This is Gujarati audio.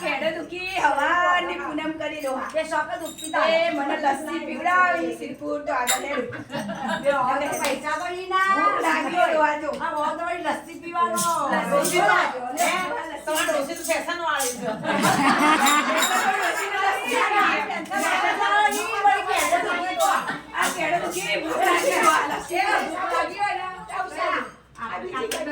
કેડે દુખી હવાની પૂનમ કરી દો એ શોખ દુખતી તા એ મને લસ્સી પીવડાવી સિરપુર તો આગળ લે પૈસા તો ઈ ના ભૂખ લાગ્યો દોવા જો હા વો તો વળી લસ્સી પીવાનો લસ્સી પીવાનો તમારે ડોસી તો ફેશન વાળી છે આ કેડે દુખી ભૂખ લાગી લસ્સી ભૂખ લાગી હોય ને આવશે આ બીજી કઈ